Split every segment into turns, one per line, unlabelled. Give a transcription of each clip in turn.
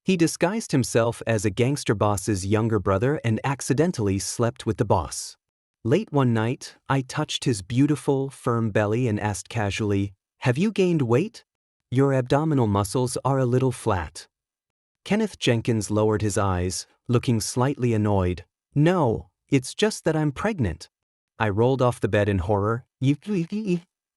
He disguised himself as a gangster boss's younger brother and accidentally slept with the boss. Late one night, I touched his beautiful, firm belly and asked casually, "Have you gained weight? Your abdominal muscles are a little flat." Kenneth Jenkins lowered his eyes, looking slightly annoyed. "No, it's just that I'm pregnant." I rolled off the bed in horror.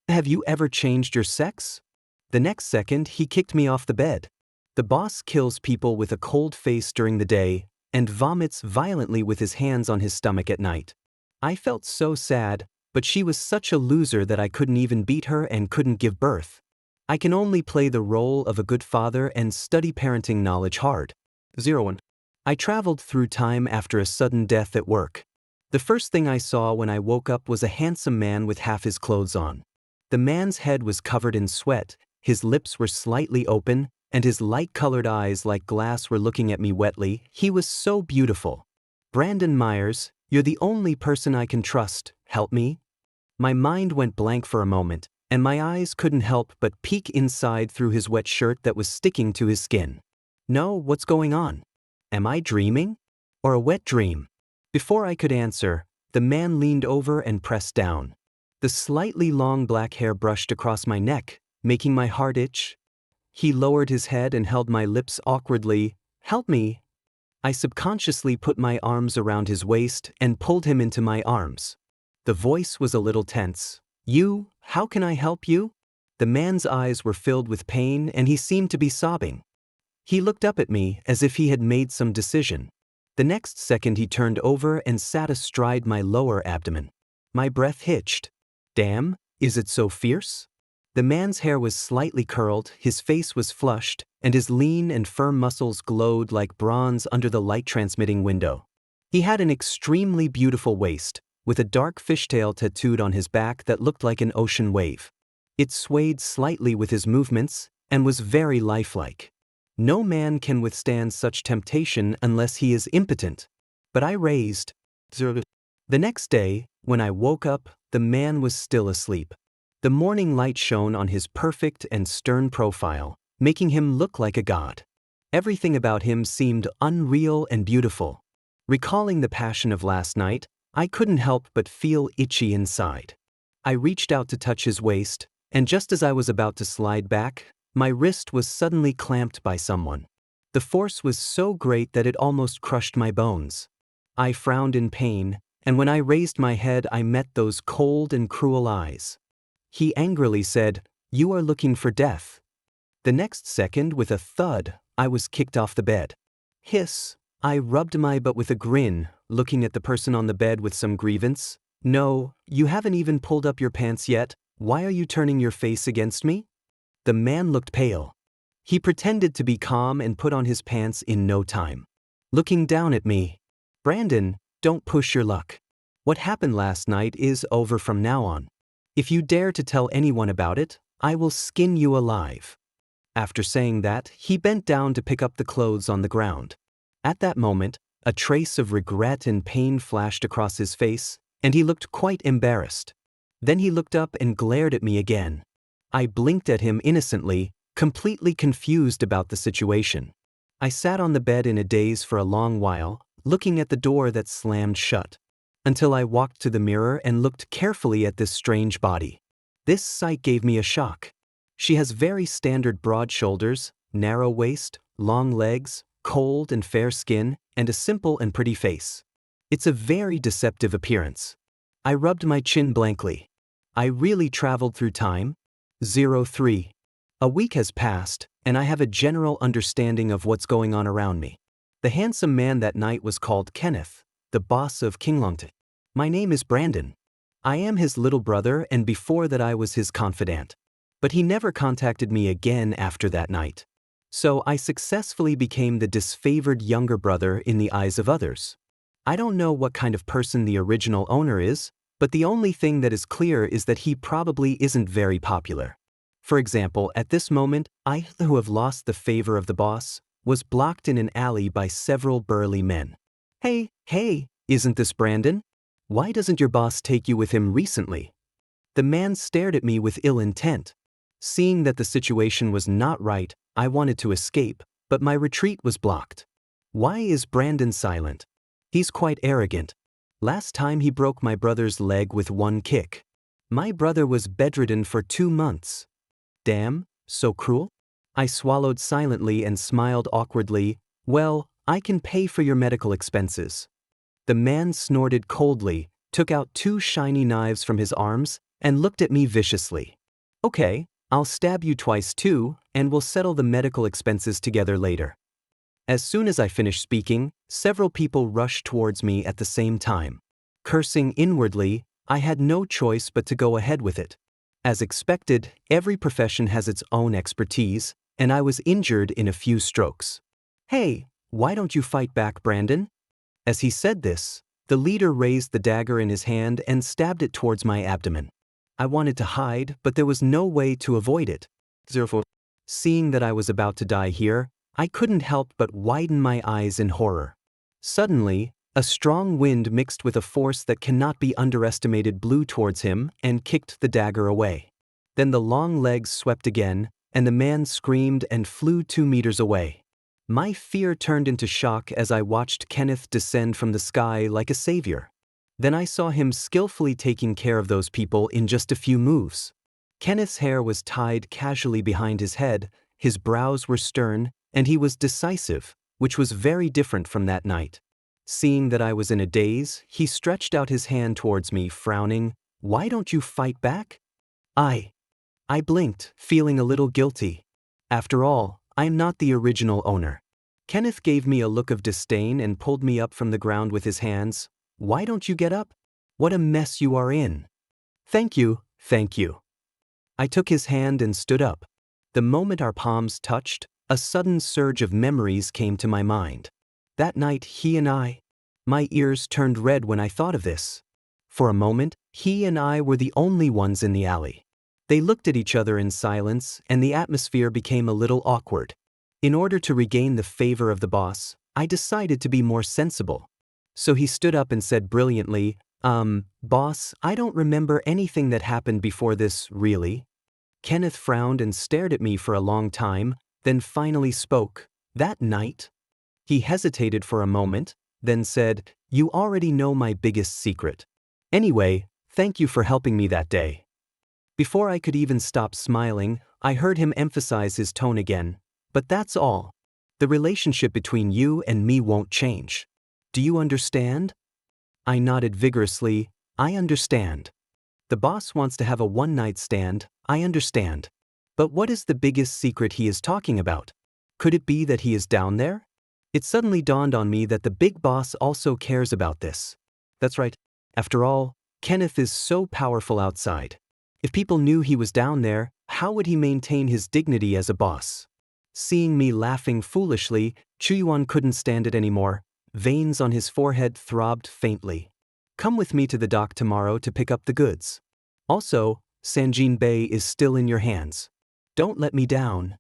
"Have you ever changed your sex?" The next second, he kicked me off the bed. The boss kills people with a cold face during the day and vomits violently with his hands on his stomach at night. I felt so sad, but she was such a loser that I couldn't even beat her and couldn't give birth. I can only play the role of a good father and study parenting knowledge hard. 01. I traveled through time after a sudden death at work. The first thing I saw when I woke up was a handsome man with half his clothes on. The man's head was covered in sweat, his lips were slightly open, and his light-colored eyes like glass were looking at me wetly. He was so beautiful. "Brandon Myers, you're the only person I can trust. Help me?" My mind went blank for a moment, and my eyes couldn't help but peek inside through his wet shirt that was sticking to his skin. "No, what's going on? Am I dreaming? Or a wet dream?" Before I could answer, the man leaned over and pressed down. The slightly long black hair brushed across my neck, making my heart itch. He lowered his head and held my lips awkwardly. "Help me." I subconsciously put my arms around his waist and pulled him into my arms. The voice was a little tense. How can I help you?" The man's eyes were filled with pain and he seemed to be sobbing. He looked up at me as if he had made some decision. The next second he turned over and sat astride my lower abdomen. My breath hitched. "Damn, is it so fierce?" The man's hair was slightly curled, his face was flushed, and his lean and firm muscles glowed like bronze under the light-transmitting window. He had an extremely beautiful waist, with a dark fishtail tattooed on his back that looked like an ocean wave. It swayed slightly with his movements and was very lifelike. No man can withstand such temptation unless he is impotent. But I raised. The next day, when I woke up, the man was still asleep. The morning light shone on his perfect and stern profile, making him look like a god. Everything about him seemed unreal and beautiful. Recalling the passion of last night, I couldn't help but feel itchy inside. I reached out to touch his waist, and just as I was about to slide back, my wrist was suddenly clamped by someone. The force was so great that it almost crushed my bones. I frowned in pain, and when I raised my head, I met those cold and cruel eyes. He angrily said, "You are looking for death." The next second, with a thud, I was kicked off the bed. Hiss. I rubbed my butt with a grin, looking at the person on the bed with some grievance. "No, you haven't even pulled up your pants yet. Why are you turning your face against me?" The man looked pale. He pretended to be calm and put on his pants in no time. Looking down at me, "Brandon, don't push your luck. What happened last night is over from now on. If you dare to tell anyone about it, I will skin you alive." After saying that, he bent down to pick up the clothes on the ground. At that moment, a trace of regret and pain flashed across his face, and he looked quite embarrassed. Then he looked up and glared at me again. I blinked at him innocently, completely confused about the situation. I sat on the bed in a daze for a long while, looking at the door that slammed shut, until I walked to the mirror and looked carefully at this strange body. This sight gave me a shock. She has very standard broad shoulders, narrow waist, long legs, cold and fair skin, and a simple and pretty face. It's a very deceptive appearance. I rubbed my chin blankly. I really traveled through time? 03. A week has passed, and I have a general understanding of what's going on around me. The handsome man that night was called Kenneth, the boss of Kinglongton. My name is Brandon. I am his little brother, and before that I was his confidant. But he never contacted me again after that night. So I successfully became the disfavored younger brother in the eyes of others. I don't know what kind of person the original owner is, but the only thing that is clear is that he probably isn't very popular. For example, at this moment, I, who have lost the favor of the boss, was blocked in an alley by several burly men. Hey, isn't this Brandon? Why doesn't your boss take you with him recently?" The man stared at me with ill intent. Seeing that the situation was not right, I wanted to escape, but my retreat was blocked. Why is Brandon silent? He's quite arrogant. Last time he broke my brother's leg with one kick. My brother was bedridden for 2 months. Damn, so cruel? I swallowed silently and smiled awkwardly. Well, I can pay for your medical expenses. The man snorted coldly, took out 2 shiny knives from his arms, and looked at me viciously. Okay, I'll stab you twice too, and we'll settle the medical expenses together later. As soon as I finished speaking, several people rushed towards me at the same time. Cursing inwardly, I had no choice but to go ahead with it. As expected, every profession has its own expertise, and I was injured in a few strokes. Hey, why don't you fight back, Brandon? As he said this, the leader raised the dagger in his hand and stabbed it towards my abdomen. I wanted to hide, but there was no way to avoid it. Seeing that I was about to die here, I couldn't help but widen my eyes in horror. Suddenly, a strong wind mixed with a force that cannot be underestimated blew towards him and kicked the dagger away. Then the long legs swept again, and the man screamed and flew 2 meters away. My fear turned into shock as I watched Kenneth descend from the sky like a savior. Then I saw him skillfully taking care of those people in just a few moves. Kenneth's hair was tied casually behind his head, his brows were stern, and he was decisive, which was very different from that night. Seeing that I was in a daze, he stretched out his hand towards me, frowning. Why don't you fight back? I blinked, feeling a little guilty. After all, I am not the original owner. Kenneth gave me a look of disdain and pulled me up from the ground with his hands. Why don't you get up? What a mess you are in. Thank you, thank you. I took his hand and stood up. The moment our palms touched, a sudden surge of memories came to my mind. That night he and my ears turned red when I thought of this. For a moment, he and I were the only ones in the alley. They looked at each other in silence, and the atmosphere became a little awkward. In order to regain the favor of the boss, I decided to be more sensible. So he stood up and said brilliantly, boss, I don't remember anything that happened before this, really. Kenneth frowned and stared at me for a long time, then finally spoke. That night? He hesitated for a moment, then said, you already know my biggest secret. Anyway, thank you for helping me that day. Before I could even stop smiling, I heard him emphasize his tone again. But that's all. The relationship between you and me won't change. Do you understand? I nodded vigorously. I understand. The boss wants to have a one-night stand. I understand. But what is the biggest secret he is talking about? Could it be that he is down there? It suddenly dawned on me that the big boss also cares about this. That's right. After all, Kenneth is so powerful outside. If people knew he was down there, how would he maintain his dignity as a boss? Seeing me laughing foolishly, Chuyuan couldn't stand it anymore. Veins on his forehead throbbed faintly. Come with me to the dock tomorrow to pick up the goods. Also, Sanjin Bay is still in your hands. Don't let me down.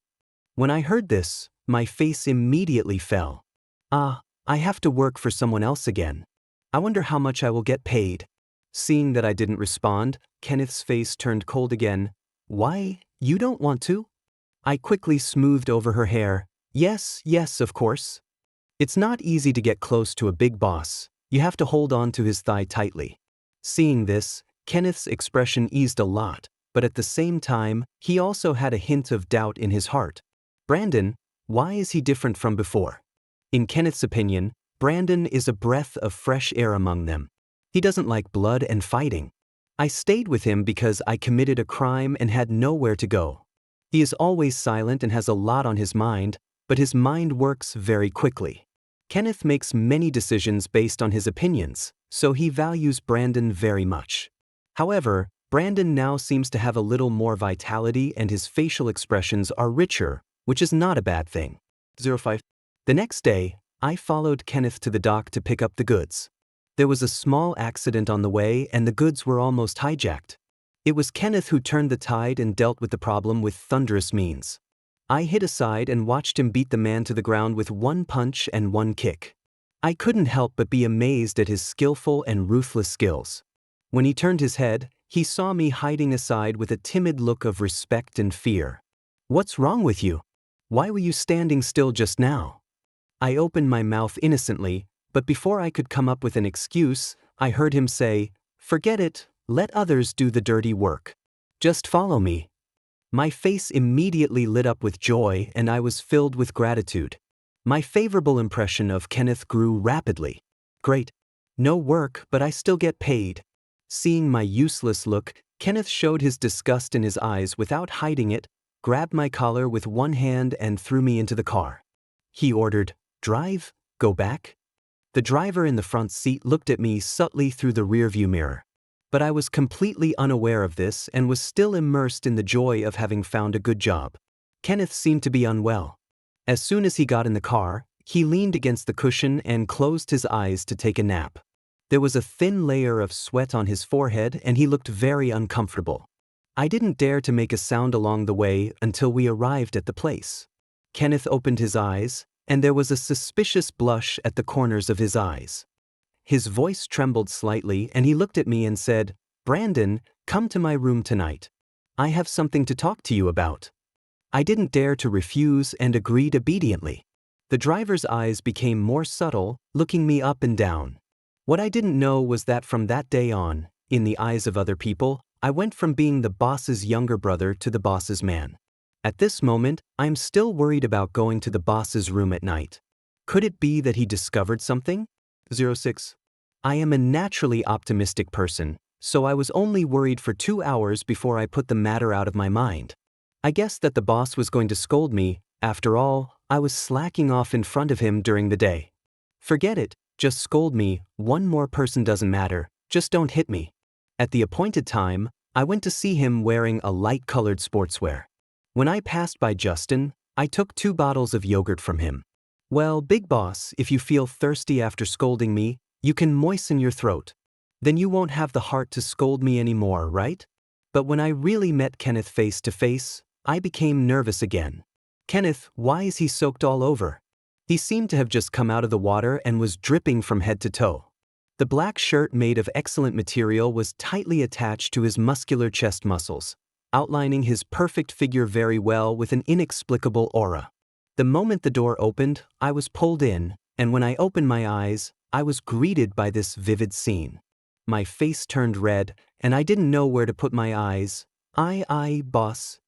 When I heard this, my face immediately fell. I have to work for someone else again. I wonder how much I will get paid. Seeing that I didn't respond, Kenneth's face turned cold again. Why, you don't want to? I quickly smoothed over her hair. Yes, of course. It's not easy to get close to a big boss. You have to hold on to his thigh tightly. Seeing this, Kenneth's expression eased a lot, but at the same time, he also had a hint of doubt in his heart. Brandon, why is he different from before? In Kenneth's opinion, Brandon is a breath of fresh air among them. He doesn't like blood and fighting. I stayed with him because I committed a crime and had nowhere to go. He is always silent and has a lot on his mind, but his mind works very quickly. Kenneth makes many decisions based on his opinions, so he values Brandon very much. However, Brandon now seems to have a little more vitality and his facial expressions are richer, which is not a bad thing. 05. The next day, I followed Kenneth to the dock to pick up the goods. There was a small accident on the way and the goods were almost hijacked. It was Kenneth who turned the tide and dealt with the problem with thunderous means. I hid aside and watched him beat the man to the ground with one punch and one kick. I couldn't help but be amazed at his skillful and ruthless skills. When he turned his head, he saw me hiding aside with a timid look of respect and fear. What's wrong with you? Why were you standing still just now? I opened my mouth innocently, but before I could come up with an excuse, I heard him say, "Forget it, let others do the dirty work. Just follow me." My face immediately lit up with joy and I was filled with gratitude. My favorable impression of Kenneth grew rapidly. Great. No work, but I still get paid. Seeing my useless look, Kenneth showed his disgust in his eyes without hiding it, grabbed my collar with one hand and threw me into the car. He ordered, "Drive, go back." The driver in the front seat looked at me subtly through the rearview mirror. But I was completely unaware of this and was still immersed in the joy of having found a good job. Kenneth seemed to be unwell. As soon as he got in the car, he leaned against the cushion and closed his eyes to take a nap. There was a thin layer of sweat on his forehead and he looked very uncomfortable. I didn't dare to make a sound along the way until we arrived at the place. Kenneth opened his eyes, and there was a suspicious blush at the corners of his eyes. His voice trembled slightly and he looked at me and said, "Brandon, come to my room tonight. I have something to talk to you about." I didn't dare to refuse and agreed obediently. The driver's eyes became more subtle, looking me up and down. What I didn't know was that from that day on, in the eyes of other people, I went from being the boss's younger brother to the boss's man. At this moment, I'm still worried about going to the boss's room at night. Could it be that he discovered something? 06. I am a naturally optimistic person, so I was only worried for 2 hours before I put the matter out of my mind. I guessed that the boss was going to scold me. After all, I was slacking off in front of him during the day. Forget it, just scold me, one more person doesn't matter, just don't hit me. At the appointed time, I went to see him wearing a light-colored sportswear. When I passed by Justin, I took 2 bottles of yogurt from him. "Well, big boss, if you feel thirsty after scolding me, you can moisten your throat. Then you won't have the heart to scold me anymore, right?" But when I really met Kenneth face to face, I became nervous again. "Kenneth, why is he soaked all over?" He seemed to have just come out of the water and was dripping from head to toe. The black shirt made of excellent material was tightly attached to his muscular chest muscles, outlining his perfect figure very well with an inexplicable aura. The moment the door opened, I was pulled in, and when I opened my eyes, I was greeted by this vivid scene. My face turned red, and I didn't know where to put my eyes. Aye, boss."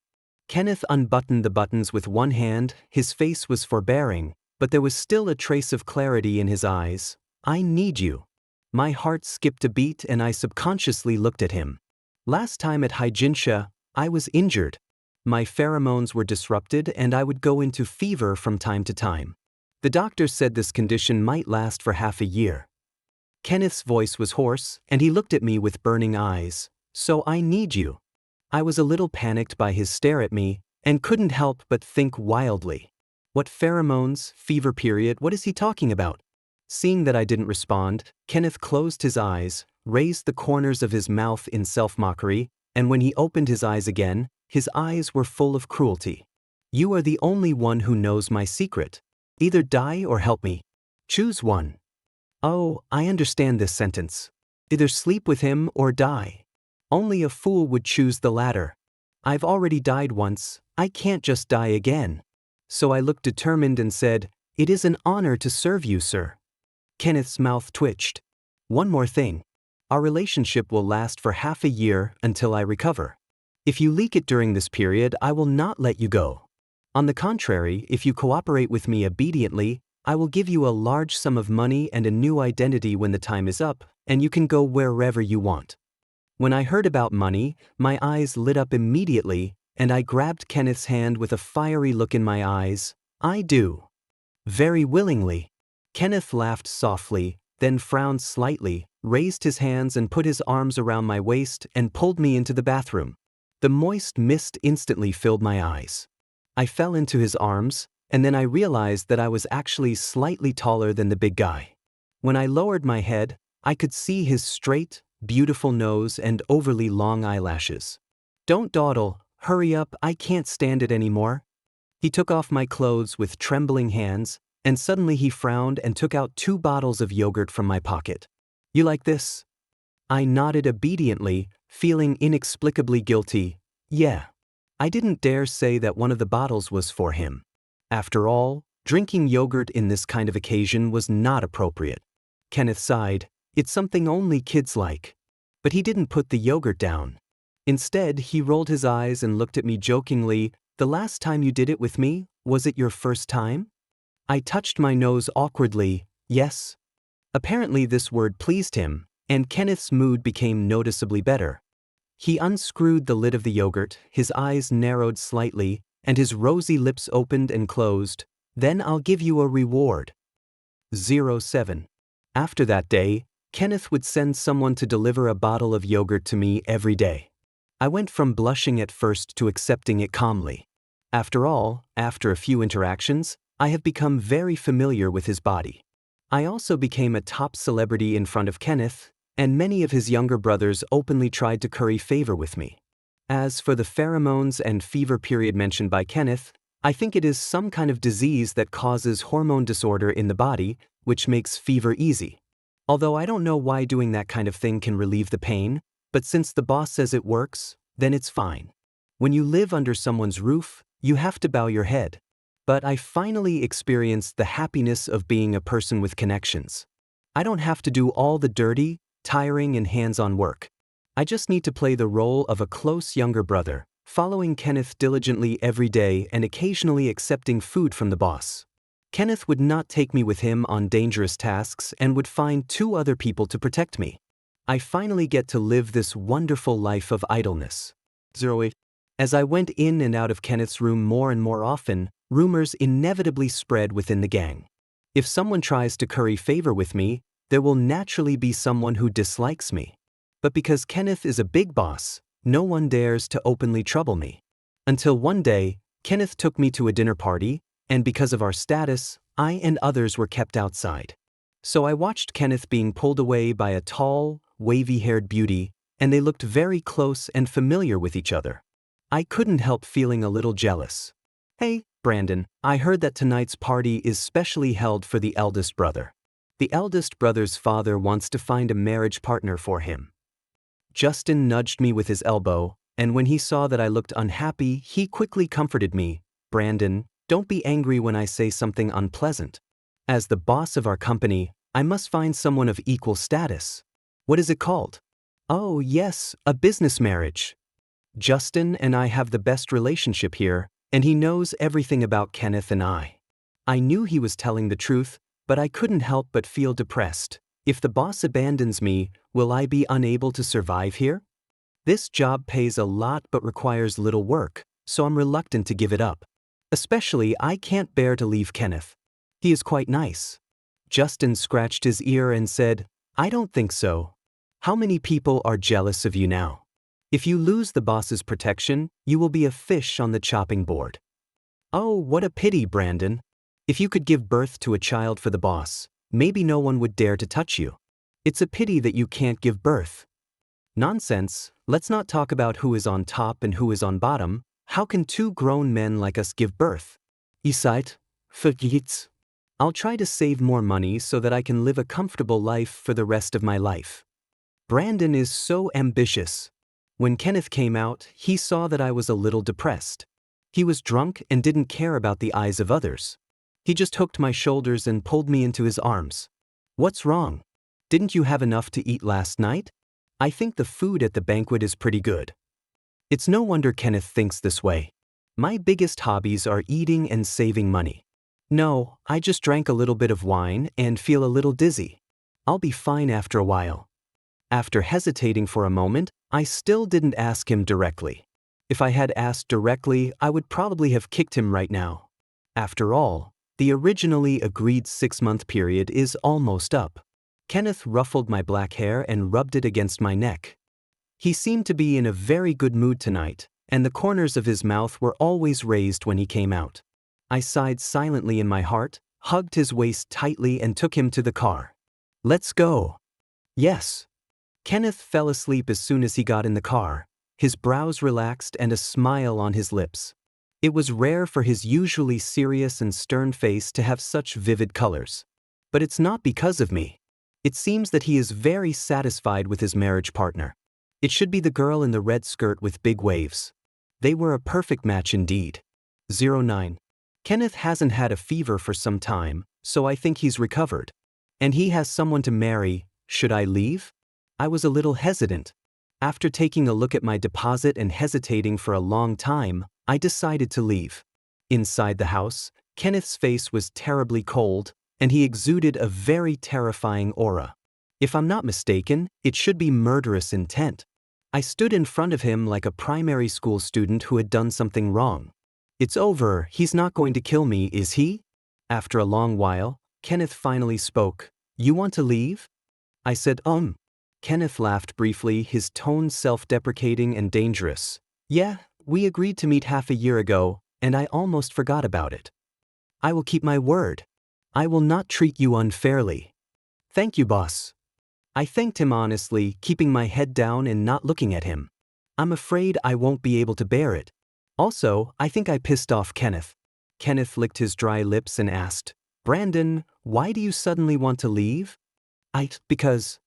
Kenneth unbuttoned the buttons with one hand, his face was forbearing, but there was still a trace of clarity in his eyes. "I need you." My heart skipped a beat and I subconsciously looked at him. Last time at Hygiensha, I was injured. My pheromones were disrupted and I would go into fever from time to time. The doctor said this condition might last for half a year. Kenneth's voice was hoarse and he looked at me with burning eyes. "So I need you." I was a little panicked by his stare at me and couldn't help but think wildly. What pheromones, fever period, what is he talking about? Seeing that I didn't respond, Kenneth closed his eyes, raised the corners of his mouth in self-mockery, and when he opened his eyes again, his eyes were full of cruelty. "You are the only one who knows my secret. Either die or help me. Choose one." Oh, I understand this sentence. Either sleep with him or die. Only a fool would choose the latter. I've already died once, I can't just die again. So I looked determined and said, "It is an honor to serve you, sir." Kenneth's mouth twitched. "One more thing. Our relationship will last for half a year until I recover. If you leak it during this period, I will not let you go. On the contrary, if you cooperate with me obediently, I will give you a large sum of money and a new identity when the time is up, and you can go wherever you want." When I heard about money, my eyes lit up immediately, and I grabbed Kenneth's hand with a fiery look in my eyes. "I do. Very willingly." Kenneth laughed softly, then frowned slightly, raised his hands and put his arms around my waist and pulled me into the bathroom. The moist mist instantly filled my eyes. I fell into his arms, and then I realized that I was actually slightly taller than the big guy. When I lowered my head, I could see his straight, beautiful nose and overly long eyelashes. "Don't dawdle, hurry up, I can't stand it anymore." He took off my clothes with trembling hands, and suddenly he frowned and took out 2 bottles of yogurt from my pocket. "You like this?" I nodded obediently, feeling inexplicably guilty. "Yeah." I didn't dare say that one of the bottles was for him. After all, drinking yogurt in this kind of occasion was not appropriate. Kenneth sighed. It's something only kids like. But he didn't put the yogurt down. Instead, he rolled his eyes and looked at me jokingly. The last time you did it with me, was it your first time? I touched my nose awkwardly. Yes. Apparently this word pleased him, and Kenneth's mood became noticeably better. He unscrewed the lid of the yogurt, his eyes narrowed slightly, and his rosy lips opened and closed. Then I'll give you a reward. 07. After that day, Kenneth would send someone to deliver a bottle of yogurt to me every day. I went from blushing at first to accepting it calmly. After all, after a few interactions, I have become very familiar with his body. I also became a top celebrity in front of Kenneth, and many of his younger brothers openly tried to curry favor with me. As for the pheromones and fever period mentioned by Kenneth, I think it is some kind of disease that causes hormone disorder in the body, which makes fever easy. Although I don't know why doing that kind of thing can relieve the pain, but since the boss says it works, then it's fine. When you live under someone's roof, you have to bow your head. But I finally experienced the happiness of being a person with connections. I don't have to do all the dirty, tiring and hands-on work. I just need to play the role of a close younger brother, following Kenneth diligently every day and occasionally accepting food from the boss. Kenneth would not take me with him on dangerous tasks and would find 2 other people to protect me. I finally get to live this wonderful life of idleness. 08. As I went in and out of Kenneth's room more and more often, rumors inevitably spread within the gang. If someone tries to curry favor with me, there will naturally be someone who dislikes me. But because Kenneth is a big boss, no one dares to openly trouble me. Until one day, Kenneth took me to a dinner party, and because of our status, I and others were kept outside. So I watched Kenneth being pulled away by a tall, wavy-haired beauty, and they looked very close and familiar with each other. I couldn't help feeling a little jealous. Hey, Brandon, I heard that tonight's party is specially held for the eldest brother. The eldest brother's father wants to find a marriage partner for him. Justin nudged me with his elbow, and when he saw that I looked unhappy, he quickly comforted me. Brandon, don't be angry when I say something unpleasant. As the boss of our company, I must find someone of equal status. What is it called? Oh, yes, a business marriage. Justin and I have the best relationship here, and he knows everything about Kenneth and I. I knew he was telling the truth, but I couldn't help but feel depressed. If the boss abandons me, will I be unable to survive here? This job pays a lot but requires little work, so I'm reluctant to give it up. Especially, I can't bear to leave Kenneth. He is quite nice. Justin scratched his ear and said, I don't think so. How many people are jealous of you now? If you lose the boss's protection, you will be a fish on the chopping board. Oh, what a pity, Brandon. If you could give birth to a child for the boss, maybe no one would dare to touch you. It's a pity that you can't give birth. Nonsense, let's not talk about who is on top and who is on bottom. How can 2 grown men like us give birth? Isait, vergeht's. I'll try to save more money so that I can live a comfortable life for the rest of my life. Brandon is so ambitious. When Kenneth came out, he saw that I was a little depressed. He was drunk and didn't care about the eyes of others. He just hooked my shoulders and pulled me into his arms. What's wrong? Didn't you have enough to eat last night? I think the food at the banquet is pretty good. It's no wonder Kenneth thinks this way. My biggest hobbies are eating and saving money. No, I just drank a little bit of wine and feel a little dizzy. I'll be fine after a while. After hesitating for a moment, I still didn't ask him directly. If I had asked directly, I would probably have kicked him right now. After all, the originally agreed 6-month period is almost up. Kenneth ruffled my black hair and rubbed it against my neck. He seemed to be in a very good mood tonight, and the corners of his mouth were always raised when he came out. I sighed silently in my heart, hugged his waist tightly and took him to the car. Let's go. Yes. Kenneth fell asleep as soon as he got in the car, his brows relaxed and a smile on his lips. It was rare for his usually serious and stern face to have such vivid colors. But it's not because of me. It seems that he is very satisfied with his marriage partner. It should be the girl in the red skirt with big waves. They were a perfect match indeed. 09. Kenneth hasn't had a fever for some time, so I think he's recovered. And he has someone to marry. Should I leave? I was a little hesitant. After taking a look at my deposit and hesitating for a long time, I decided to leave. Inside the house, Kenneth's face was terribly cold, and he exuded a very terrifying aura. If I'm not mistaken, it should be murderous intent. I stood in front of him like a primary school student who had done something wrong. It's over, he's not going to kill me, is he? After a long while, Kenneth finally spoke. You want to leave? I said, Kenneth laughed briefly, his tone self-deprecating and dangerous. Yeah, we agreed to meet half a year ago, and I almost forgot about it. I will keep my word. I will not treat you unfairly. Thank you, boss. I thanked him honestly, keeping my head down and not looking at him. I'm afraid I won't be able to bear it. Also, I think I pissed off Kenneth. Kenneth licked his dry lips and asked, Brandon, why do you suddenly want to leave? Because.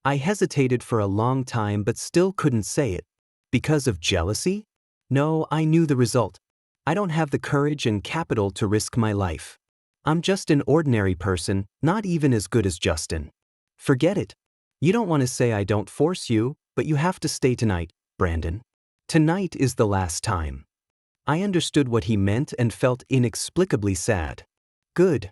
I hesitated for a long time but still couldn't say it. Because of jealousy? No, I knew the result. I don't have the courage and capital to risk my life. I'm just an ordinary person, not even as good as Justin. Forget it. You don't want to say I don't force you, but you have to stay tonight, Brandon. Tonight is the last time. I understood what he meant and felt inexplicably sad. Good.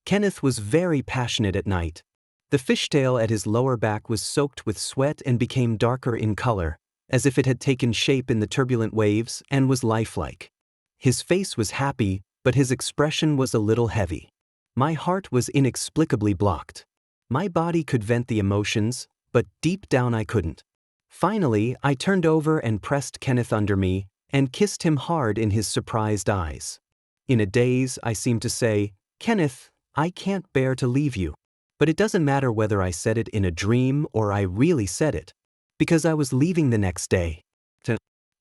Kenneth was very passionate at night. The fishtail at his lower back was soaked with sweat and became darker in color, as if it had taken shape in the turbulent waves and was lifelike. His face was happy, but his expression was a little heavy. My heart was inexplicably blocked. My body could vent the emotions, but deep down I couldn't. Finally, I turned over and pressed Kenneth under me and kissed him hard in his surprised eyes. In a daze, I seemed to say, Kenneth, I can't bear to leave you. But it doesn't matter whether I said it in a dream or I really said it, because I was leaving the next day.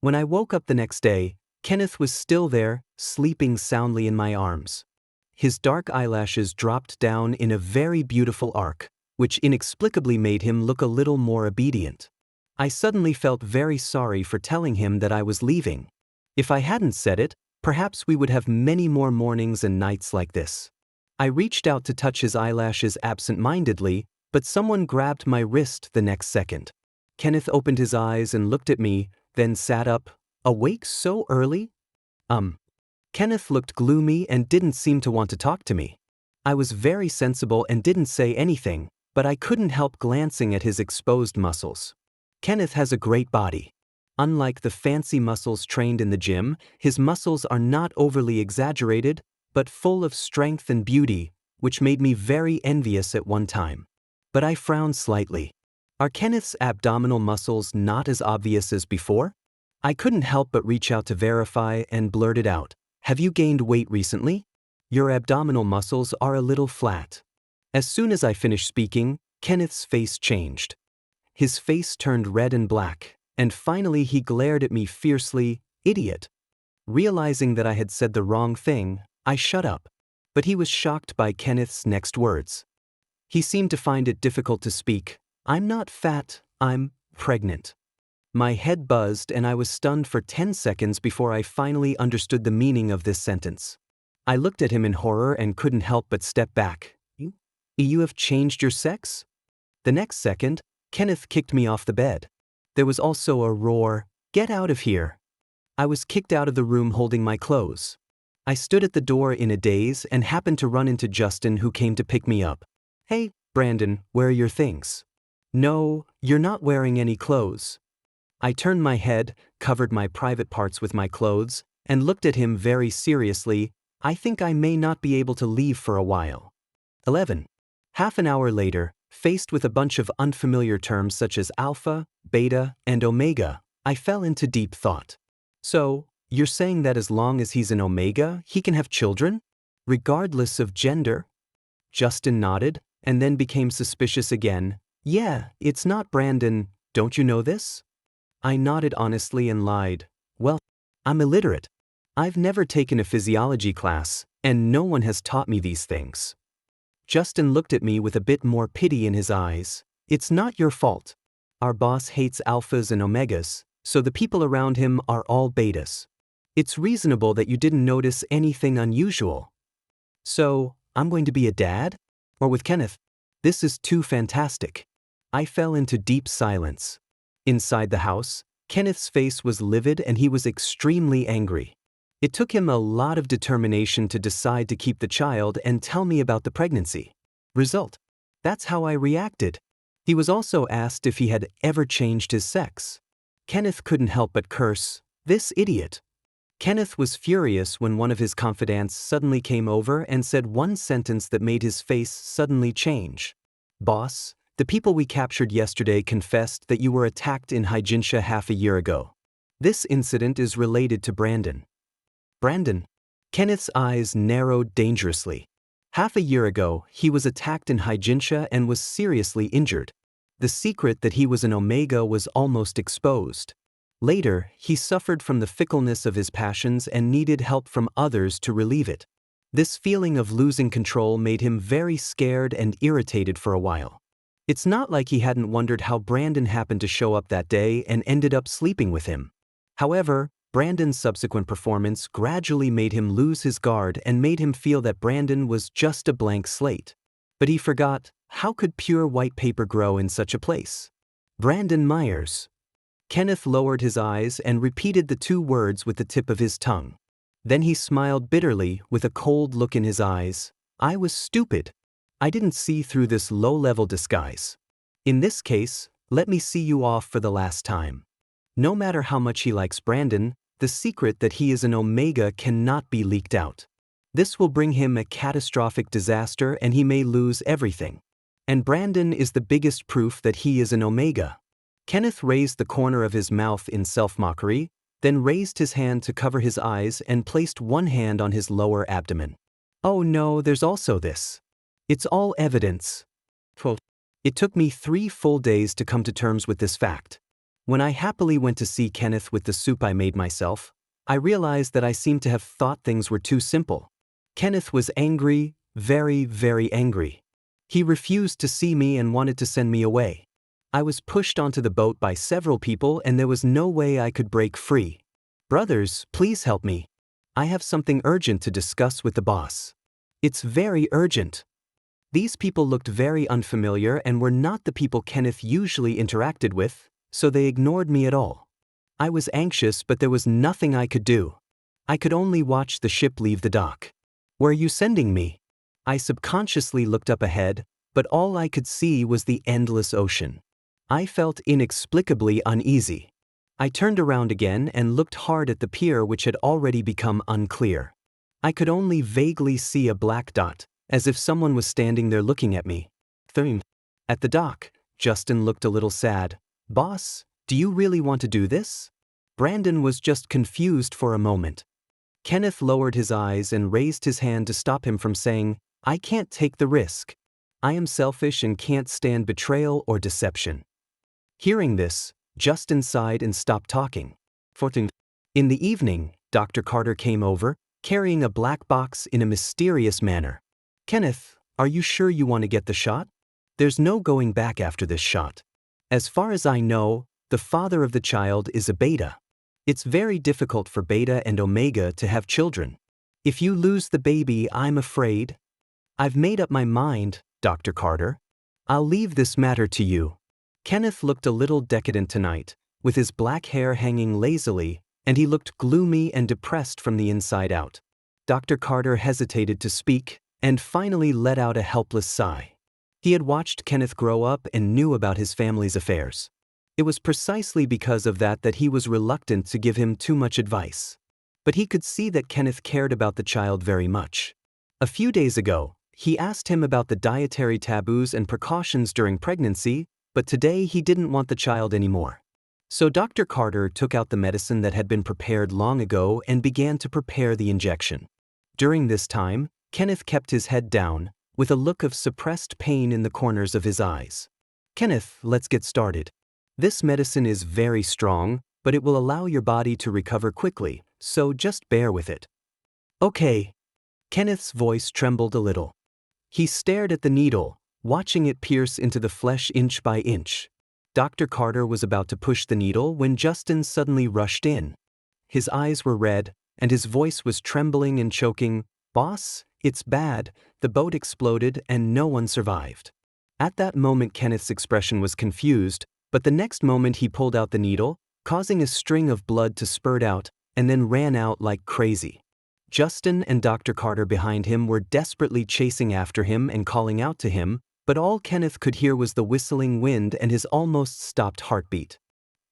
When I woke up the next day, Kenneth was still there, sleeping soundly in my arms. His dark eyelashes dropped down in a very beautiful arc, which inexplicably made him look a little more obedient. I suddenly felt very sorry for telling him that I was leaving. If I hadn't said it, perhaps we would have many more mornings and nights like this. I reached out to touch his eyelashes absent-mindedly, but someone grabbed my wrist the next second. Kenneth opened his eyes and looked at me, then sat up. Awake so early? Kenneth looked gloomy and didn't seem to want to talk to me. I was very sensible and didn't say anything, but I couldn't help glancing at his exposed muscles. Kenneth has a great body. Unlike the fancy muscles trained in the gym, his muscles are not overly exaggerated, but full of strength and beauty, which made me very envious at one time. But I frowned slightly. Are Kenneth's abdominal muscles not as obvious as before? I couldn't help but reach out to verify and blurted out, Have you gained weight recently? Your abdominal muscles are a little flat. As soon as I finished speaking, Kenneth's face changed. His face turned red and black, and finally he glared at me fiercely, Idiot. Realizing that I had said the wrong thing, I shut up, but he was shocked by Kenneth's next words. He seemed to find it difficult to speak. I'm not fat, I'm pregnant. My head buzzed and I was stunned for 10 seconds before I finally understood the meaning of this sentence. I looked at him in horror and couldn't help but step back. You have changed your sex? The next second, Kenneth kicked me off the bed. There was also a roar, Get out of here. I was kicked out of the room holding my clothes. I stood at the door in a daze and happened to run into Justin, who came to pick me up. Hey, Brandon, where are your things? No, you're not wearing any clothes. I turned my head, covered my private parts with my clothes, and looked at him very seriously. I think I may not be able to leave for a while. 11. Half an hour later, faced with a bunch of unfamiliar terms such as alpha, beta, and omega, I fell into deep thought. So, you're saying that as long as he's an omega, he can have children? Regardless of gender? Justin nodded, and then became suspicious again. Yeah, it's not Brandon, don't you know this? I nodded honestly and lied. Well, I'm illiterate. I've never taken a physiology class, and no one has taught me these things. Justin looked at me with a bit more pity in his eyes. It's not your fault. Our boss hates alphas and omegas, so the people around him are all betas. It's reasonable that you didn't notice anything unusual. So, I'm going to be a dad? Or with Kenneth? This is too fantastic. I fell into deep silence. Inside the house, Kenneth's face was livid and he was extremely angry. It took him a lot of determination to decide to keep the child and tell me about the pregnancy. Result: that's how I reacted. He was also asked if he had ever changed his sex. Kenneth couldn't help but curse, "This idiot." Kenneth was furious when one of his confidants suddenly came over and said one sentence that made his face suddenly change. "Boss, the people we captured yesterday confessed that you were attacked in Hyginsha half a year ago. This incident is related to Brandon." Brandon? Kenneth's eyes narrowed dangerously. Half a year ago, he was attacked in Hyginsha and was seriously injured. The secret that he was an Omega was almost exposed. Later, he suffered from the fickleness of his passions and needed help from others to relieve it. This feeling of losing control made him very scared and irritated for a while. It's not like he hadn't wondered how Brandon happened to show up that day and ended up sleeping with him. However, Brandon's subsequent performance gradually made him lose his guard and made him feel that Brandon was just a blank slate. But he forgot, how could pure white paper grow in such a place? Brandon Myers. Kenneth lowered his eyes and repeated the two words with the tip of his tongue. Then he smiled bitterly with a cold look in his eyes. "I was stupid. I didn't see through this low-level disguise. In this case, let me see you off for the last time." No matter how much he likes Brandon, the secret that he is an Omega cannot be leaked out. This will bring him a catastrophic disaster and he may lose everything. And Brandon is the biggest proof that he is an Omega. Kenneth raised the corner of his mouth in self-mockery, then raised his hand to cover his eyes and placed one hand on his lower abdomen. "Oh no, there's also this. It's all evidence." Quote, "It took me 3 full days to come to terms with this fact. When I happily went to see Kenneth with the soup I made myself, I realized that I seemed to have thought things were too simple. Kenneth was angry, very, very angry. He refused to see me and wanted to send me away. I was pushed onto the boat by several people and there was no way I could break free. Brothers, please help me. I have something urgent to discuss with the boss. It's very urgent." These people looked very unfamiliar and were not the people Kenneth usually interacted with, so they ignored me at all. I was anxious, but there was nothing I could do. I could only watch the ship leave the dock. "Where are you sending me?" I subconsciously looked up ahead, but all I could see was the endless ocean. I felt inexplicably uneasy. I turned around again and looked hard at the pier, which had already become unclear. I could only vaguely see a black dot, as if someone was standing there looking at me. At the dock, Justin looked a little sad. "Boss, do you really want to do this?" Brandon was just confused for a moment. Kenneth lowered his eyes and raised his hand to stop him from saying, "I can't take the risk. I am selfish and can't stand betrayal or deception." Hearing this, Justin sighed and stopped talking. In the evening, Dr. Carter came over, carrying a black box in a mysterious manner. "Kenneth, are you sure you want to get the shot? There's no going back after this shot. As far as I know, the father of the child is a Beta. It's very difficult for Beta and Omega to have children. If you lose the baby, I'm afraid." "I've made up my mind, Dr. Carter. I'll leave this matter to you." Kenneth looked a little decadent tonight, with his black hair hanging lazily, and he looked gloomy and depressed from the inside out. Dr. Carter hesitated to speak, and finally let out a helpless sigh. He had watched Kenneth grow up and knew about his family's affairs. It was precisely because of that that he was reluctant to give him too much advice. But he could see that Kenneth cared about the child very much. A few days ago, he asked him about the dietary taboos and precautions during pregnancy, but today he didn't want the child anymore. So Dr. Carter took out the medicine that had been prepared long ago and began to prepare the injection. During this time, Kenneth kept his head down, with a look of suppressed pain in the corners of his eyes. "Kenneth, let's get started. This medicine is very strong, but it will allow your body to recover quickly, so just bear with it." "Okay." Kenneth's voice trembled a little. He stared at the needle, watching it pierce into the flesh inch by inch. Dr. Carter was about to push the needle when Justin suddenly rushed in. His eyes were red, and his voice was trembling and choking. "Boss, it's bad, the boat exploded and no one survived." At that moment Kenneth's expression was confused, but the next moment he pulled out the needle, causing a string of blood to spurt out, and then ran out like crazy. Justin and Dr. Carter behind him were desperately chasing after him and calling out to him, but all Kenneth could hear was the whistling wind and his almost stopped heartbeat.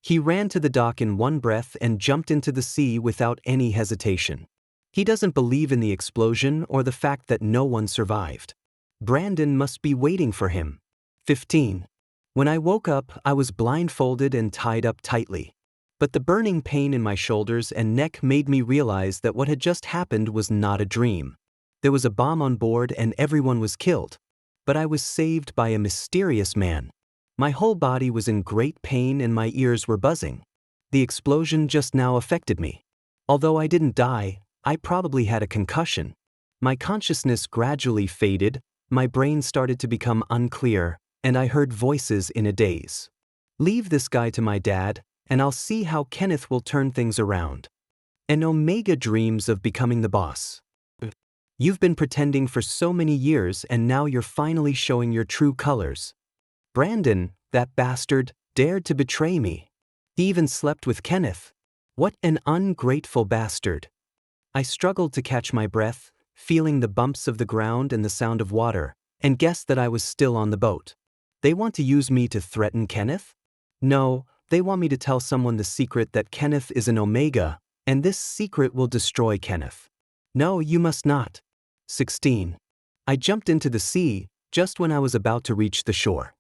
He ran to the dock in one breath and jumped into the sea without any hesitation. He doesn't believe in the explosion or the fact that no one survived. Brandon must be waiting for him. 15. When I woke up, I was blindfolded and tied up tightly. But the burning pain in my shoulders and neck made me realize that what had just happened was not a dream. There was a bomb on board and everyone was killed. But I was saved by a mysterious man. My whole body was in great pain and my ears were buzzing. The explosion just now affected me. Although I didn't die, I probably had a concussion. My consciousness gradually faded, my brain started to become unclear, and I heard voices in a daze. "Leave this guy to my dad, and I'll see how Kenneth will turn things around." An Omega dreams of becoming the boss. You've been pretending for so many years and now you're finally showing your true colors. Brandon, that bastard, dared to betray me. He even slept with Kenneth. What an ungrateful bastard. I struggled to catch my breath, feeling the bumps of the ground and the sound of water, and guessed that I was still on the boat. They want to use me to threaten Kenneth? No, they want me to tell someone the secret that Kenneth is an Omega, and this secret will destroy Kenneth. No, you must not. 16. I jumped into the sea, just when I was about to reach the shore.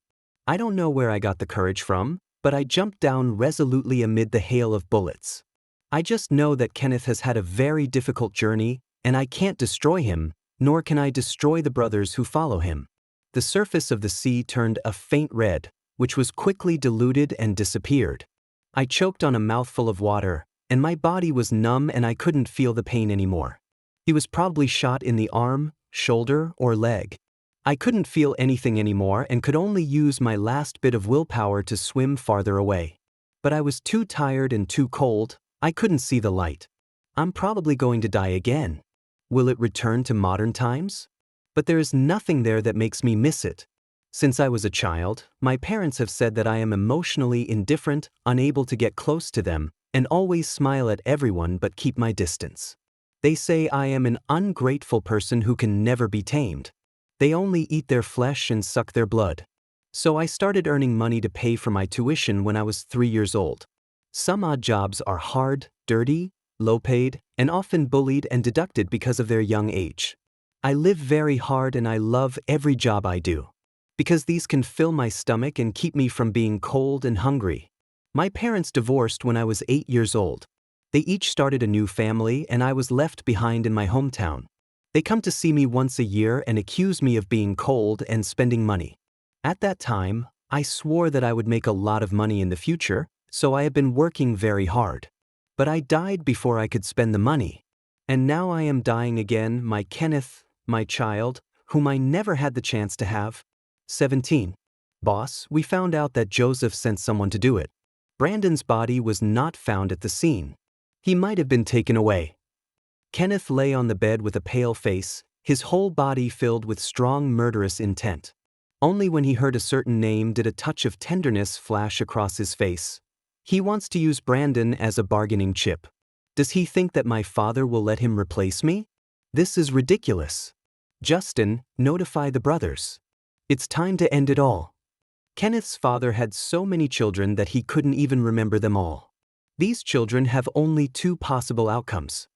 I don't know where I got the courage from, but I jumped down resolutely amid the hail of bullets. I just know that Kenneth has had a very difficult journey, and I can't destroy him, nor can I destroy the brothers who follow him. The surface of the sea turned a faint red, which was quickly diluted and disappeared. I choked on a mouthful of water, and my body was numb and I couldn't feel the pain anymore. He was probably shot in the arm, shoulder, or leg. I couldn't feel anything anymore and could only use my last bit of willpower to swim farther away. But I was too tired and too cold, I couldn't see the light. I'm probably going to die again. Will it return to modern times? But there is nothing there that makes me miss it. Since I was a child, my parents have said that I am emotionally indifferent, unable to get close to them, and always smile at everyone but keep my distance. They say I am an ungrateful person who can never be tamed. They only eat their flesh and suck their blood. So I started earning money to pay for my tuition when I was 3 years old. Some odd jobs are hard, dirty, low-paid, and often bullied and deducted because of their young age. I live very hard and I love every job I do. Because these can fill my stomach and keep me from being cold and hungry. My parents divorced when I was 8 years old. They each started a new family and I was left behind in my hometown. They come to see me once a year and accuse me of being cold and spending money. At that time, I swore that I would make a lot of money in the future, so I have been working very hard. But I died before I could spend the money. And now I am dying again, my Kenneth, my child, whom I never had the chance to have. 17. Boss, we found out that Joseph sent someone to do it. Brandon's body was not found at the scene. He might have been taken away. Kenneth lay on the bed with a pale face, his whole body filled with strong murderous intent. Only when he heard a certain name did a touch of tenderness flash across his face. He wants to use Brandon as a bargaining chip. Does he think that my father will let him replace me? This is ridiculous. Justin, notify the brothers. It's time to end it all. Kenneth's father had so many children that he couldn't even remember them all. These children have only 2 possible outcomes.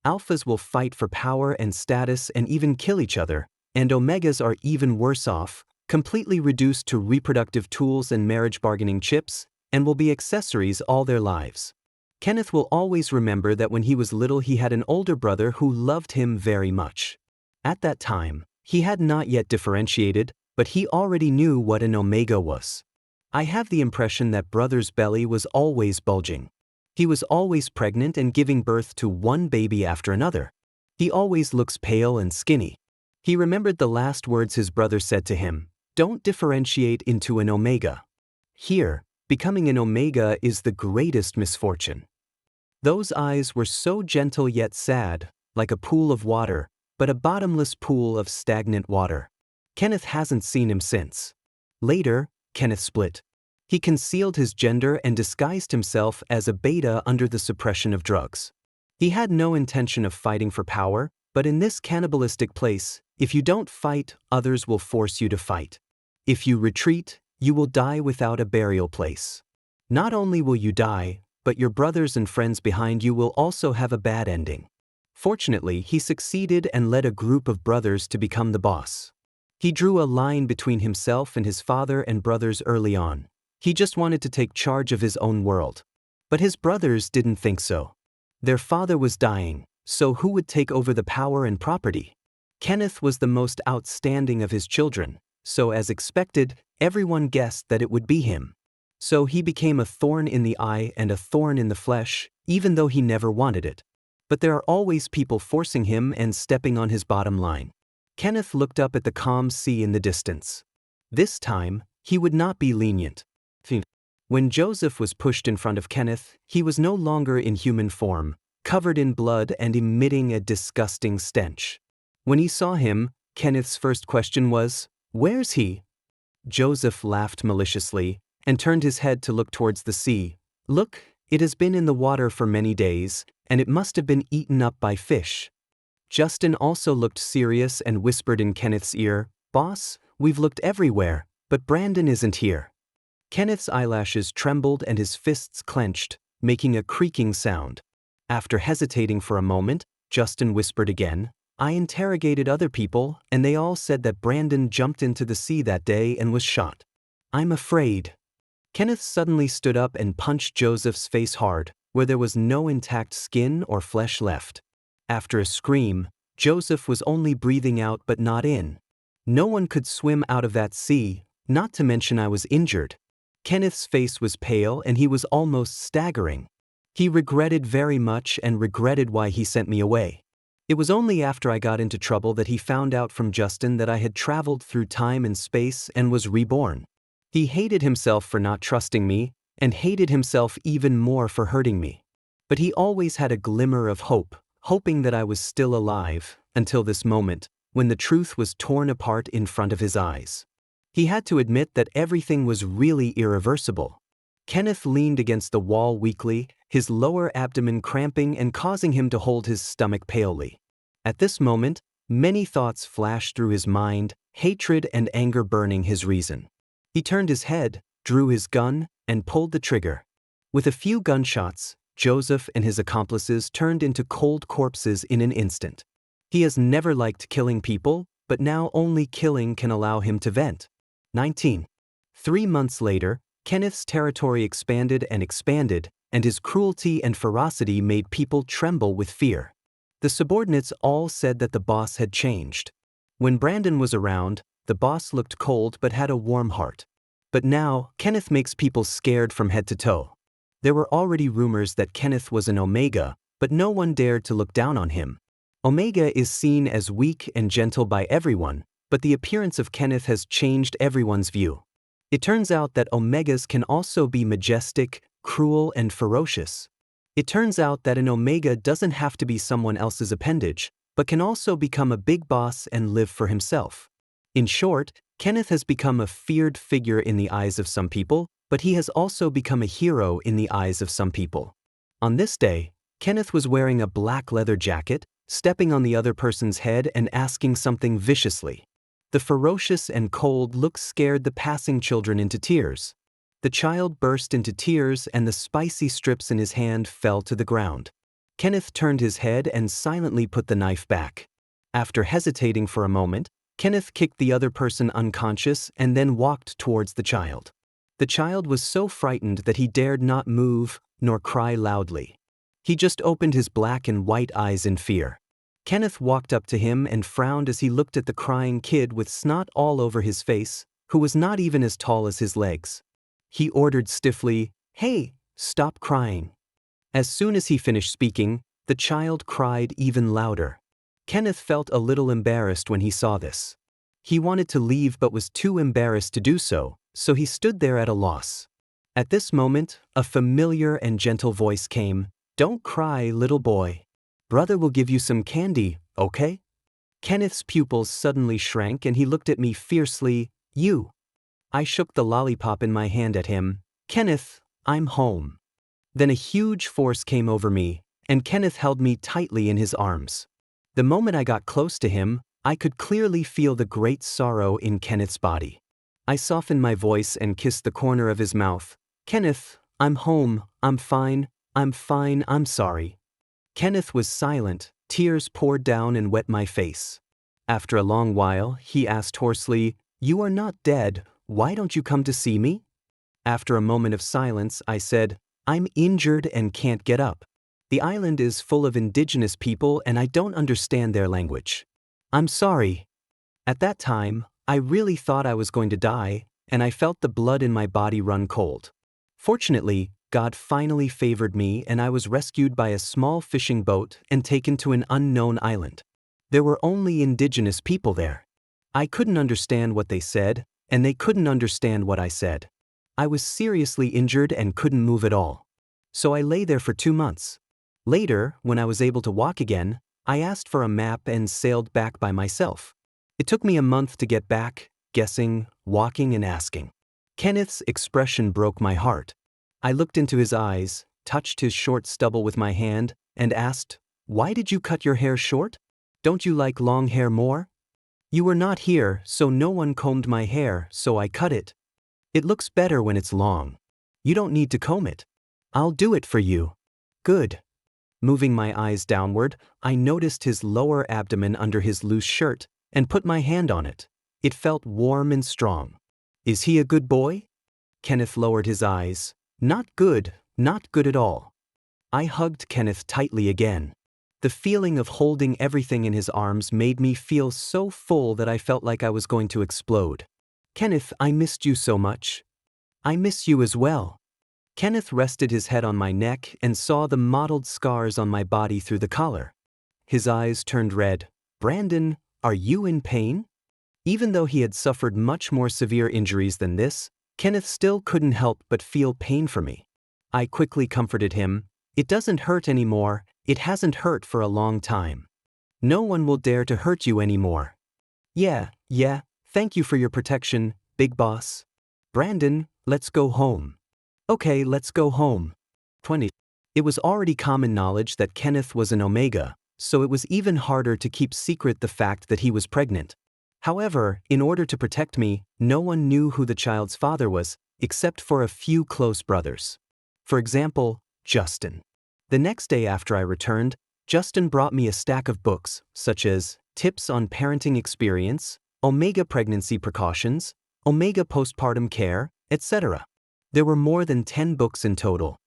Alphas will fight for power and status and even kill each other, and Omegas are even worse off, completely reduced to reproductive tools and marriage bargaining chips, and will be accessories all their lives. Kenneth will always remember that when he was little he had an older brother who loved him very much. At that time, he had not yet differentiated, but he already knew what an Omega was. I have the impression that brother's belly was always bulging. He was always pregnant and giving birth to one baby after another. He always looks pale and skinny. He remembered the last words his brother said to him, "Don't differentiate into an Omega." Here, becoming an Omega is the greatest misfortune. Those eyes were so gentle yet sad, like a pool of water, but a bottomless pool of stagnant water. Kenneth hasn't seen him since. Later, Kenneth split. He concealed his gender and disguised himself as a beta under the suppression of drugs. He had no intention of fighting for power, but in this cannibalistic place, if you don't fight, others will force you to fight. If you retreat, you will die without a burial place. Not only will you die, but your brothers and friends behind you will also have a bad ending. Fortunately, he succeeded and led a group of brothers to become the boss. He drew a line between himself and his father and brothers early on. He just wanted to take charge of his own world. But his brothers didn't think so. Their father was dying, so who would take over the power and property? Kenneth was the most outstanding of his children, so as expected, everyone guessed that it would be him. So he became a thorn in the eye and a thorn in the flesh, even though he never wanted it. But there are always people forcing him and stepping on his bottom line. Kenneth looked up at the calm sea in the distance. This time, he would not be lenient. When Joseph was pushed in front of Kenneth, he was no longer in human form, covered in blood and emitting a disgusting stench. When he saw him, Kenneth's first question was, "Where's he?" Joseph laughed maliciously and turned his head to look towards the sea. "Look, it has been in the water for many days, and it must have been eaten up by fish." Justin also looked serious and whispered in Kenneth's ear, "Boss, we've looked everywhere, but Brandon isn't here." Kenneth's eyelashes trembled and his fists clenched, making a creaking sound. After hesitating for a moment, Justin whispered again, "I interrogated other people, and they all said that Brandon jumped into the sea that day and was shot. I'm afraid." Kenneth suddenly stood up and punched Joseph's face hard, where there was no intact skin or flesh left. After a scream, Joseph was only breathing out but not in. "No one could swim out of that sea, not to mention I was injured." Kenneth's face was pale and he was almost staggering. He regretted very much and regretted why he sent me away. It was only after I got into trouble that he found out from Justin that I had traveled through time and space and was reborn. He hated himself for not trusting me, and hated himself even more for hurting me. But he always had a glimmer of hope, hoping that I was still alive, until this moment, when the truth was torn apart in front of his eyes. He had to admit that everything was really irreversible. Kenneth leaned against the wall weakly, his lower abdomen cramping and causing him to hold his stomach palely. At this moment, many thoughts flashed through his mind, hatred and anger burning his reason. He turned his head, drew his gun, and pulled the trigger. With a few gunshots, Joseph and his accomplices turned into cold corpses in an instant. He has never liked killing people, but now only killing can allow him to vent. 19. 3 months later, Kenneth's territory expanded, and his cruelty and ferocity made people tremble with fear. The subordinates all said that the boss had changed. When Brandon was around, the boss looked cold but had a warm heart. But now, Kenneth makes people scared from head to toe. There were already rumors that Kenneth was an Omega, but no one dared to look down on him. Omega is seen as weak and gentle by everyone, but the appearance of Kenneth has changed everyone's view. It turns out that Omegas can also be majestic, cruel, and ferocious. It turns out that an Omega doesn't have to be someone else's appendage, but can also become a big boss and live for himself. In short, Kenneth has become a feared figure in the eyes of some people, but he has also become a hero in the eyes of some people. On this day, Kenneth was wearing a black leather jacket, stepping on the other person's head and asking something viciously. The ferocious and cold look scared the passing children into tears. The child burst into tears and the spicy strips in his hand fell to the ground. Kenneth turned his head and silently put the knife back. After hesitating for a moment, Kenneth kicked the other person unconscious and then walked towards the child. The child was so frightened that he dared not move nor cry loudly. He just opened his black and white eyes in fear. Kenneth walked up to him and frowned as he looked at the crying kid with snot all over his face, who was not even as tall as his legs. He ordered stiffly, "Hey, stop crying." As soon as he finished speaking, the child cried even louder. Kenneth felt a little embarrassed when he saw this. He wanted to leave but was too embarrassed to do so, so he stood there at a loss. At this moment, a familiar and gentle voice came, Don't cry, little boy. Brother will give you some candy, okay? Kenneth's pupils suddenly shrank and he looked at me fiercely. You. I shook the lollipop in my hand at him. Kenneth, I'm home. Then a huge force came over me, and Kenneth held me tightly in his arms. The moment I got close to him, I could clearly feel the great sorrow in Kenneth's body. I softened my voice and kissed the corner of his mouth. Kenneth, I'm home, I'm fine, I'm sorry. Kenneth was silent, tears poured down and wet my face. After a long while, he asked hoarsely, You are not dead, why don't you come to see me? After a moment of silence, I said, I'm injured and can't get up. The island is full of indigenous people and I don't understand their language. I'm sorry. At that time, I really thought I was going to die, and I felt the blood in my body run cold. Fortunately, God finally favored me and I was rescued by a small fishing boat and taken to an unknown island. There were only indigenous people there. I couldn't understand what they said, and they couldn't understand what I said. I was seriously injured and couldn't move at all. So I lay there for 2 months. Later, when I was able to walk again, I asked for a map and sailed back by myself. It took me a month to get back, guessing, walking and asking. Kenneth's expression broke my heart. I looked into his eyes, touched his short stubble with my hand, and asked, Why did you cut your hair short? Don't you like long hair more? You were not here, so no one combed my hair, so I cut it. It looks better when it's long. You don't need to comb it. I'll do it for you. Good. Moving my eyes downward, I noticed his lower abdomen under his loose shirt and put my hand on it. It felt warm and strong. Is he a good boy? Kenneth lowered his eyes. Not good at all. I hugged Kenneth tightly again. The feeling of holding everything in his arms made me feel so full that I felt like I was going to explode. Kenneth, I missed you so much. I miss you as well. Kenneth rested his head on my neck and saw the mottled scars on my body through the collar. His eyes turned red. Brandon, are you in pain? Even though he had suffered much more severe injuries than this, Kenneth still couldn't help but feel pain for me. I quickly comforted him. It doesn't hurt anymore. It hasn't hurt for a long time. No one will dare to hurt you anymore. Yeah, thank you for your protection, Big Boss. Brandon, let's go home. Okay, let's go home. 20. It was already common knowledge that Kenneth was an Omega, so it was even harder to keep secret the fact that he was pregnant. However, in order to protect me, no one knew who the child's father was, except for a few close brothers. For example, Justin. The next day after I returned, Justin brought me a stack of books, such as Tips on Parenting Experience, Omega Pregnancy Precautions, Omega Postpartum Care, etc. There were more than 10 books in total.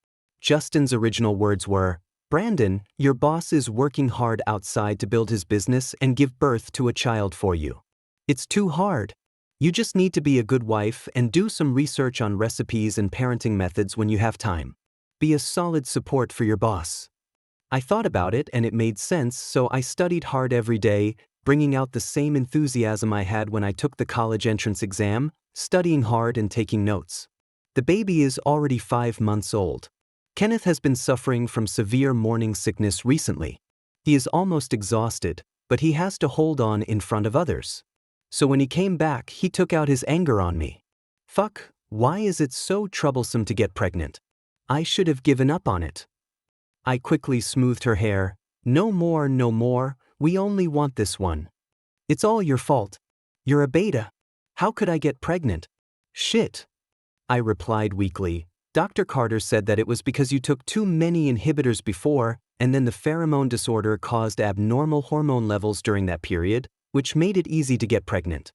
Justin's original words were, Brandon, your boss is working hard outside to build his business and give birth to a child for you. It's too hard. You just need to be a good wife and do some research on recipes and parenting methods when you have time. Be a solid support for your boss. I thought about it and it made sense, so I studied hard every day, bringing out the same enthusiasm I had when I took the college entrance exam, studying hard and taking notes. The baby is already 5 months old. Kenneth has been suffering from severe morning sickness recently. He is almost exhausted, but he has to hold on in front of others. So when he came back, he took out his anger on me. Fuck, why is it so troublesome to get pregnant? I should have given up on it. I quickly smoothed her hair. No more, we only want this one. It's all your fault. You're a beta. How could I get pregnant? Shit. I replied weakly. Dr. Carter said that it was because you took too many inhibitors before, and then the pheromone disorder caused abnormal hormone levels during that period, which made it easy to get pregnant.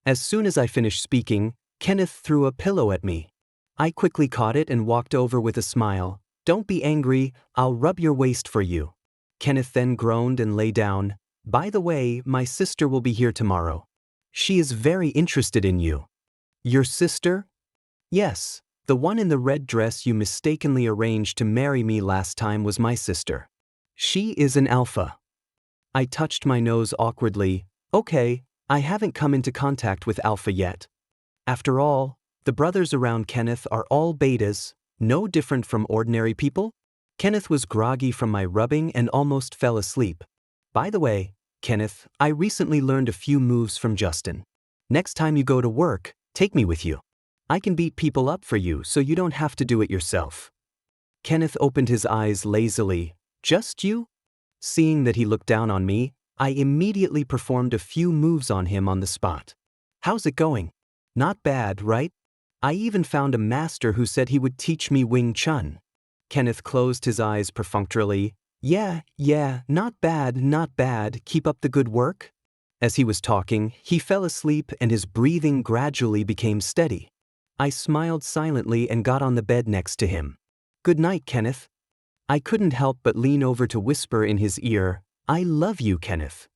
As soon as I finished speaking, Kenneth threw a pillow at me. I quickly caught it and walked over with a smile. Don't be angry, I'll rub your waist for you. Kenneth then groaned and lay down. By the way, my sister will be here tomorrow. She is very interested in you. Your sister? Yes, the one in the red dress you mistakenly arranged to marry me last time was my sister. She is an alpha. I touched my nose awkwardly. Okay, I haven't come into contact with alpha yet. After all, the brothers around Kenneth are all betas, no different from ordinary people. Kenneth was groggy from my rubbing and almost fell asleep. By the way, Kenneth, I recently learned a few moves from Justin. Next time you go to work, take me with you. I can beat people up for you so you don't have to do it yourself. Kenneth opened his eyes lazily. Just you? Seeing that he looked down on me, I immediately performed a few moves on him on the spot. How's it going? Not bad, right? I even found a master who said he would teach me Wing Chun. Kenneth closed his eyes perfunctorily. Yeah, not bad, keep up the good work. As he was talking, he fell asleep and his breathing gradually became steady. I smiled silently and got on the bed next to him. Good night, Kenneth. I couldn't help but lean over to whisper in his ear, I love you, Kenneth.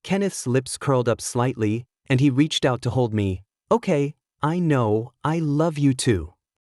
Kenneth's lips curled up slightly, and he reached out to hold me. Okay, I know, I love you too.